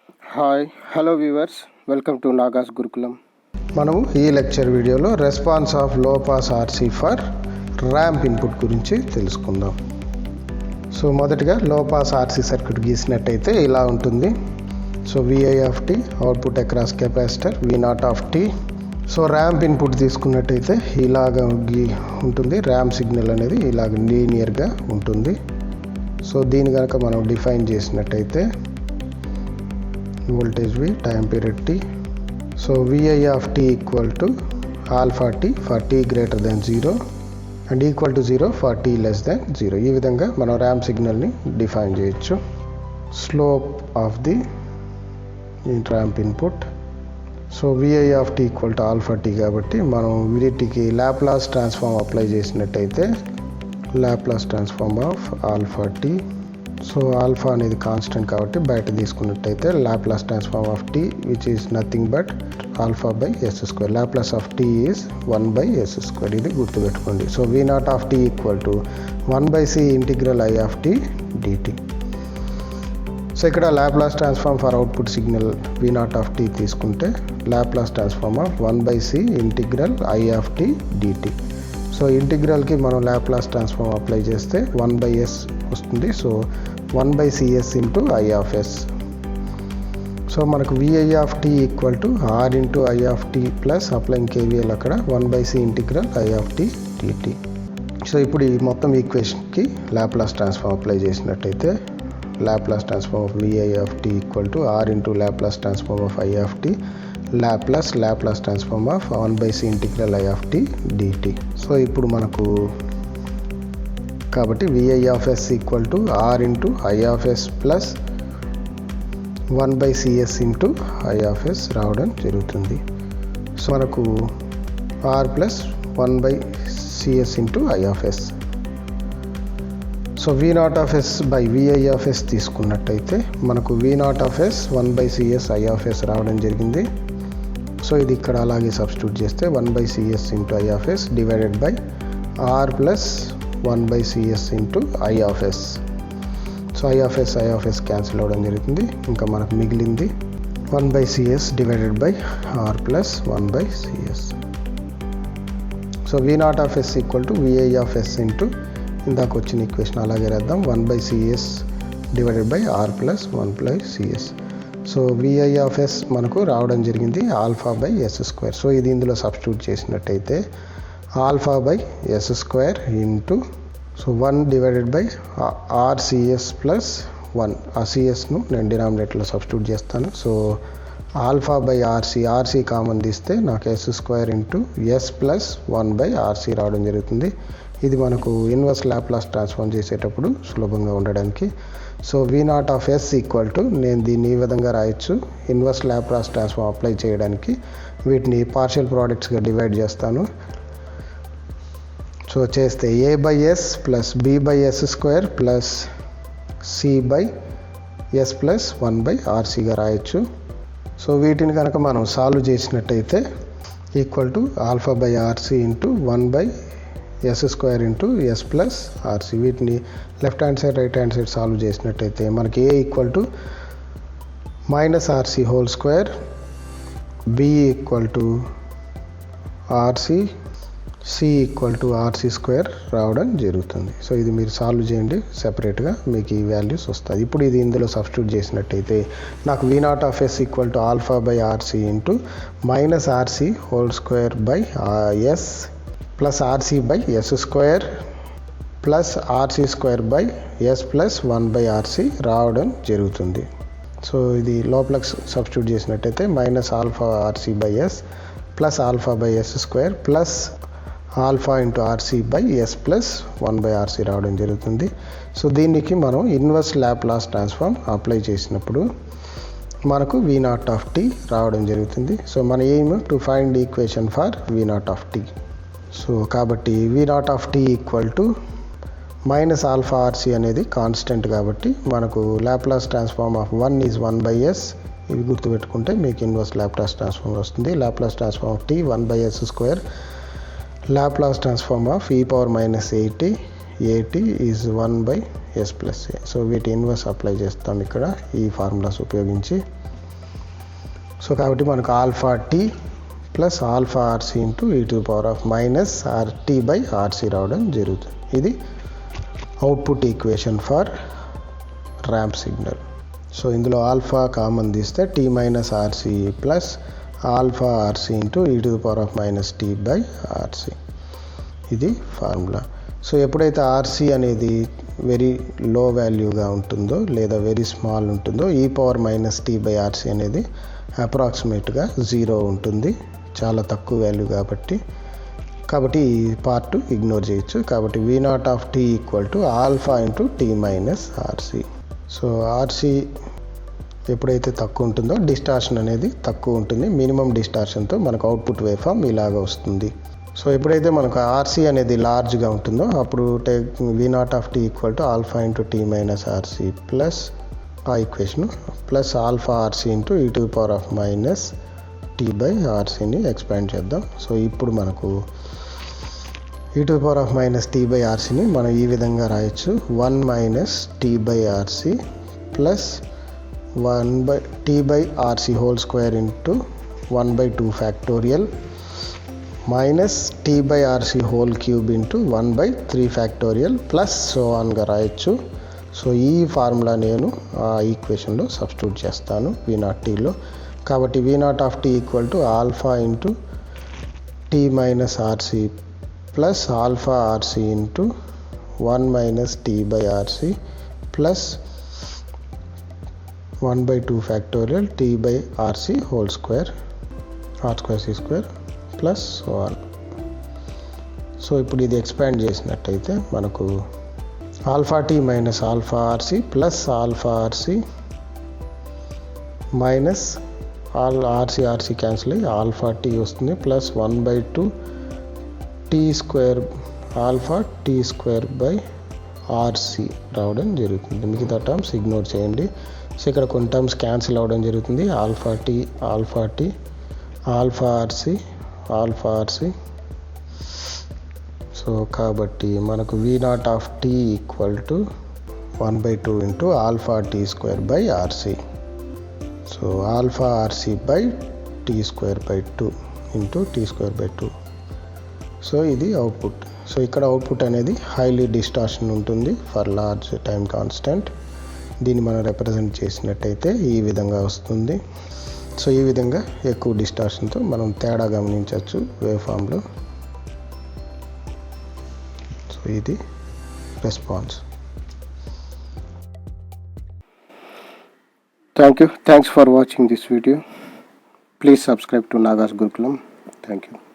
Hi hello viewers, welcome to Naga's Gurukulam. మనము ఈ lecture వీడియోలో response of low pass RC for ramp input గురించి తెలుసుకుందాం. సో మొదటిగా లో పాస్ ఆర్సీ సర్క్యూట్ గీసినట్టయితే ఇలా ఉంటుంది. So V I of T, output across capacitor V not of T. So ramp input తీసుకున్నట్టయితే ఇలాగ ఉంటుంది. ర్యాంప్ సిగ్నల్ అనేది ఇలాగ లీనియర్గా ఉంటుంది. సో దీని కనుక మనం డిఫైన్ చేసినట్టయితే voltage V, time period T. So VI of T equal to alpha T for T greater than 0 and equal to 0 for T less than 0. ఈ విధంగా మనం ర్యాంప్ సిగ్నల్ని డిఫైన్ చేయొచ్చు. Slope of the ramp input. So VI of T equal to alpha T కాబట్టి మనం వీటికి Laplace transform apply చేసినట్టయితే Laplace transform of alpha T. So alpha అనేది constant కాబట్టి బయట తీసుకున్నట్టయితే Laplace transform of T which is nothing but alpha by S square. Laplace of T is 1 by S square. ఇది గుర్తుపెట్టుకోండి. So V not of tea equal to 1 by C integral I of T DT. So ఇక్కడ Laplace transform for output signal V not of T తీసుకుంటే Laplace transform of 1 by C integral I of T DT. So ఇంటిగ్రల్కి మనం Laplace transform apply చేస్తే 1 by S వస్తుంది. So 1 by CS into I of S. So మనకు VI of tea equal to R into I of T plus applying KVL అక్కడ 1 by C integral I of T DT. So ఇప్పుడు ఈ మొత్తం ఈక్వేషన్కి Laplace transform apply చేసినట్టయితే Laplace transform of VI of tea equal to R into Laplace transform of I of T Laplace transform of 1 by C integral I of T DT. So ఇప్పుడు మనకు కాబట్టి V I of S equal to R into I of S plus 1 by CS into I of S రావడం జరుగుతుంది. So మనకు R plus 1 by CS into I of S. So V not of S by V I of S తీసుకున్నట్టయితే మనకు V not of S 1 by C S I of S రావడం జరిగింది. So ఇది ఇక్కడ అలాగే సబ్స్టిట్యూట్ చేస్తే 1 by CS into I of S divided by R plus 1 by CS into I of S. So I of S cancel అవ్వడం జరుగుతుంది. ఇంకా మనకు మిగిలింది 1 by C S divided by R plus 1 by C S. So V not of S equal to V I of S into ఇందాక వచ్చిన equation అలాగే రాద్దాం. 1 by C S divided by R plus 1 by C S. So V I of S మనకు రావడం జరిగింది alpha by S square. So ఇది ఇందులో substitute చేసినట్టయితే alpha by S square into so 1 divided by R C S plus 1. ఆ సిఎస్ను నేను డినామినేటర్లో సబ్స్టిట్యూట్ చేస్తాను. So alpha by R C common తీస్తే నాకు S square into S plus 1 by RC రావడం జరుగుతుంది. ఇది మనకు ఇన్వర్స్ లాప్లాస్ ట్రాన్స్ఫార్మ్ చేసేటప్పుడు సులభంగా ఉండడానికి. So V not of S equal to నేను దీన్ని ఈ విధంగా రాయొచ్చు. ఇన్వర్స్ లాప్లాస్ ట్రాన్స్ఫార్మ్ అప్లై చేయడానికి వీటిని పార్షియల్ ప్రోడక్ట్స్గా డివైడ్ చేస్తాను. సో చేస్తే A by S plus B by S square plus C by S plus 1 by ఆర్సీగా రాయొచ్చు. సో వీటిని కనుక మనం సాల్వ్ చేసినట్టయితే equal to alpha by RC into 1 by S square into S plus RC. వీటిని left hand side right hand side solve చేసినట్టయితే మనకి A equal to minus RC whole square, B equal to RC, C equal to RC square రావడం జరుగుతుంది. So ఇది మీరు solve చేయండి సెపరేట్గా, మీకు ఈ వాల్యూస్ వస్తుంది. ఇప్పుడు ఇది ఇందులో సబ్స్టిట్యూట్ చేసినట్టయితే నాకు V not of S equal to alpha by RC into minus RC whole square by S plus RC by S square plus RC square by S plus 1 by RC రావడం జరుగుతుంది. So ఇది లోపల substitute చేసినట్టయితే minus alpha RC by S plus alpha by S square plus alpha into RC by S plus 1 by RC రావడం జరుగుతుంది. So దీనికి మనం inverse Laplace transform apply చేసినప్పుడు మనకు వి నాట్ ఆఫ్ టీ రావడం జరుగుతుంది. సో మన aim to find equation for V not of T. So కాబట్టి V not of tea equal to minus alpha RC అనేది కాన్స్టెంట్ కాబట్టి మనకు Laplace transform of 1 is 1 by S. ఇవి గుర్తుపెట్టుకుంటే మీకు ఇన్వర్స్ లాప్లాస్ ట్రాన్స్ఫార్మ్ వస్తుంది. Laplace transform of T 1 by S square, Laplace transform of e power minus 80 is 1 by S plus A. So వీటి inverse apply చేస్తాం ఇక్కడ ఈ ఫార్ములాస్ ఉపయోగించి. So కాబట్టి మనకు alpha t plus alpha RC into e to power of minus RT by RC రావడం జరుగుతుంది. ఇది output equation for ramp signal. So ఇందులో ఆల్ఫా కామన్ తీస్తే t minus RC plus alpha RC into e to power of minus tea by RC. ఇది formula. So ఎప్పుడైతే RC అనేది very low వాల్యూగా ఉంటుందో లేదా వెరీ స్మాల్ ఉంటుందో e power minus tea by RC అనేది అప్రాక్సిమేట్గా 0 ఉంటుంది, చాలా తక్కువ వాల్యూ కాబట్టి ఈ పార్ట్ ఇగ్నోర్ చేయొచ్చు. కాబట్టి V not of tea equal to alpha into tea minus R C. So R C ఎప్పుడైతే తక్కువ ఉంటుందో డిస్టార్షన్ అనేది తక్కువ ఉంటుంది. మినిమం డిస్టార్షన్తో మనకు అవుట్పుట్ వేవ్ ఫామ్ ఇలాగ వస్తుంది. సో ఎప్పుడైతే మనకు ఆర్సీ అనేది లార్జ్గా ఉంటుందో అప్పుడు V not of tea equal to alpha into tea minus RC plus ఆ equation plus alpha RC into e to power of minus tea by ఆర్సీని ఎక్స్పాండ్ చేద్దాం. సో ఇప్పుడు మనకు e to power of minus tea by ఆర్సీని మనం ఈ విధంగా రాయొచ్చు. 1 minus tea by RC plus 1 by t by RC whole square into 1/2 factorial minus tea by RC whole cube into 1/3 factorial plus so ఆన్గా రాయొచ్చు. So ఈ formula నేను ఆ ఈక్వేషన్లో సబ్స్టిట్యూట్ చేస్తాను వీ నాట్ టీలో. కాబట్టి V not of tea equal to alpha into tea minus RC plus alpha RC into 1 minus tea by RC plus 1/2 factorial T by RC whole square R square C square plus so on. So ఇప్పుడు ఇది expand చేసినట్టయితే మనకు alpha T minus alpha R C plus alpha R C minus R C cancel అయ్యి alpha T వస్తుంది plus 1/2 T square alpha T square by RC రావడం జరుగుతుంది. మిగతా terms ignore చేయండి. సో ఇక్కడ కొన్ని టర్మ్స్ క్యాన్సిల్ అవ్వడం జరుగుతుంది. Alpha T alpha R C. So కాబట్టి మనకు V not of tea equal to 1/2 into alpha T square by R C. So alpha RC by T square by 2 into T square by 2. So ఇది output. So ఇక్కడ output అనేది highly distortion ఉంటుంది for large time constant. దీన్ని మనం represent చేసినట్టయితే ఈ విధంగా వస్తుంది. సో ఈ విధంగా ఎక్కువ డిస్టార్షన్తో మనం తేడా గమనించవచ్చు వేవ్ ఫామ్లో. సో ఇది response. Thanks for watching this video. Please subscribe to NAGA'S Gurukulam. Thank you.